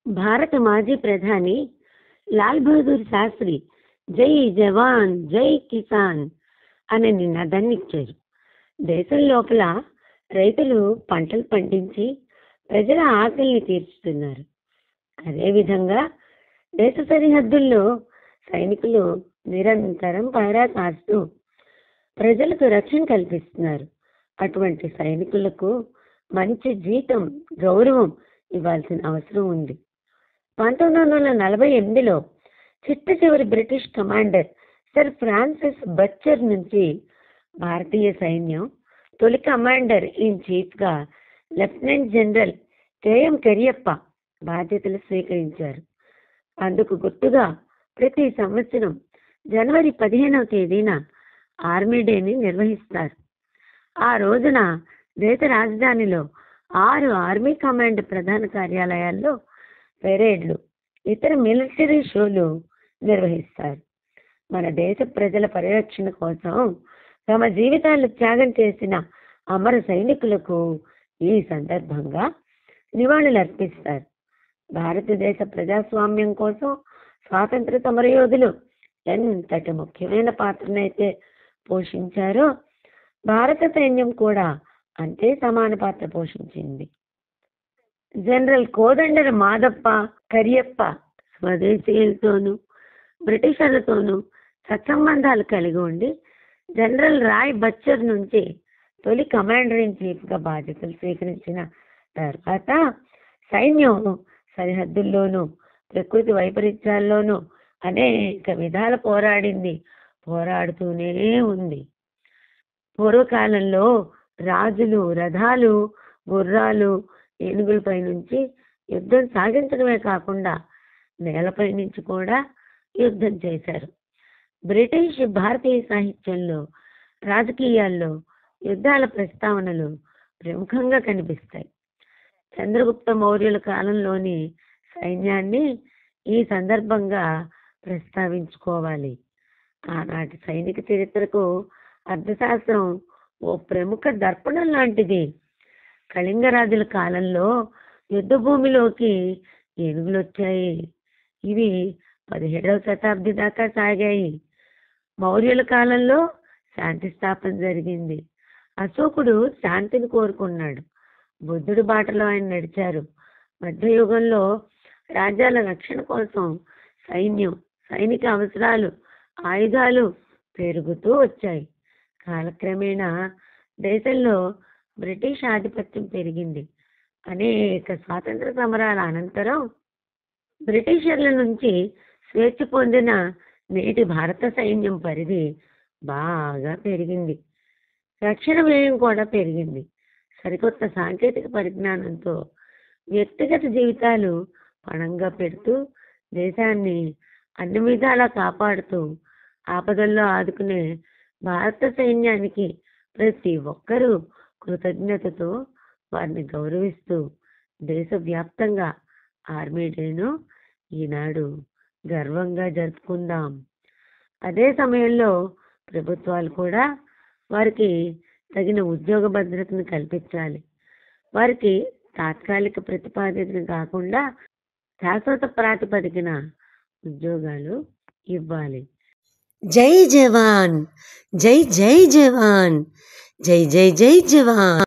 భారత మాజీ ప్రధాని లాల్ బహదూర్ శాస్త్రి జై జవాన్ జై కిసాన్ అనే నినాదాన్ని ఇచ్చారు. దేశం లోపల రైతులు పంటలు పండించి ప్రజల ఆకలిని తీర్చుతున్నారు. అదేవిధంగా దేశ సరిహద్దుల్లో సైనికులు నిరంతరం పహరా కాస్తూ ప్రజలకు రక్షణ కల్పిస్తున్నారు. అటువంటి సైనికులకు మంచి జీతం, గౌరవం ఇవ్వాల్సిన అవసరం ఉంది. 1948లో చిట్ట చివరి బ్రిటిష్ కమాండర్ సర్ ఫ్రాన్సిస్ బచర్ నుంచి భారతీయ సైన్యం తొలి కమాండర్ ఇన్ చీఫ్గా లెఫ్టినెంట్ జనరల్ కెఎం కరియప్ప బాధ్యతలు స్వీకరించారు. అందుకు గుర్తుగా ప్రతి సంవత్సరం జనవరి 15వ తేదీన ఆర్మీ డేని నిర్వహిస్తారు. ఆ రోజున దేశ రాజధానిలో 6 ఆర్మీ కమాండ్ ప్రధాన కార్యాలయాల్లో పెరేడ్లు, ఇతర మిలిటరీ షోలు నిర్వహిస్తారు. మన దేశ ప్రజల పరిరక్షణ కోసం తమ జీవితాలు త్యాగం చేసిన అమర సైనికులకు ఈ సందర్భంగా నివాళులర్పిస్తారు. భారతదేశ ప్రజాస్వామ్యం కోసం స్వాతంత్ర సమరయోధులు ఎంతటి ముఖ్యమైన పాత్రనైతే పోషించారో భారత సైన్యం కూడా అంతే సమాన పాత్ర పోషించింది. జనరల్ కోదండర మాదప్ప కరియప్ప స్వదేశీయులతోనూ బ్రిటిషర్లతోనూ సత్సంబంధాలు కలిగి ఉండి జనరల్ రాయ్ బచ్చర్ నుంచి తొలి కమాండర్ ఇన్ చీఫ్గా బాధ్యతలు స్వీకరించిన తర్వాత సైన్యం సరిహద్దుల్లోనూ ప్రకృతి వైపరీత్యాల్లోనూ అనేక విధాల పోరాడుతూనే ఉంది. పూర్వకాలంలో రాజులు రథాలు, గుర్రాలు, ఏనుగులపై నుంచి యుద్ధం సాగించడమే కాకుండా నేలపై నుంచి కూడా యుద్ధం చేశారు. బ్రిటిష్ భారతీయ సాహిత్యంలో, రాజకీయాల్లో యుద్ధాల ప్రస్తావనలు ప్రముఖంగా కనిపిస్తాయి. చంద్రగుప్త మౌర్యుల కాలంలోని సైన్యాన్ని ఈ సందర్భంగా ప్రస్తావించుకోవాలి. ఆనాటి సైనిక చరిత్రకు అర్థశాస్త్రం ఓ ప్రముఖ దర్పణం లాంటిది. కళింగరాజుల కాలంలో యుద్ధ భూమిలోకి ఏనుగులు వచ్చాయి. ఇవి 17వ శతాబ్ది దాకా సాగాయి. మౌర్యుల కాలంలో శాంతి స్థాపన జరిగింది. అశోకుడు శాంతిని కోరుకున్నాడు. బుద్ధుడి బాటలో ఆయన నడిచారు. మధ్యయుగంలో రాజ్యాల రక్షణ కోసం సైనిక అవసరాలు, ఆయుధాలు పెరుగుతూ వచ్చాయి. కాలక్రమేణా దేశంలో బ్రిటిష్ ఆధిపత్యం పెరిగింది. అనేక స్వాతంత్ర సమరాల అనంతరం బ్రిటిషర్ల నుంచి స్వేచ్ఛ పొందిన నేటి భారత సైన్యం పరిధి బాగా పెరిగింది. రక్షణ వ్యయం కూడా పెరిగింది. సరికొత్త సాంకేతిక పరిజ్ఞానంతో వ్యక్తిగత జీవితాలు పణంగా పెడుతూ దేశాన్ని అన్ని విధాలా కాపాడుతూ ఆపదల్లో ఆదుకునే భారత సైన్యానికి ప్రతి ఒక్కరూ కృతజ్ఞతతో వారిని గౌరవిస్తూ దేశవ్యాప్తంగా ఆర్మీ డేను ఈనాడు గర్వంగా జరుపుకుందాం. అదే సమయంలో ప్రభుత్వాలు కూడా వారికి తగిన ఉద్యోగ భద్రతను కల్పించాలి. వారికి తాత్కాలిక ప్రతిపాదన కాకుండా శాశ్వత ప్రాతిపదికన ఉద్యోగాలు ఇవ్వాలి. జై జవాన్, జై జై జవాన్, జై జై జై జవాన్.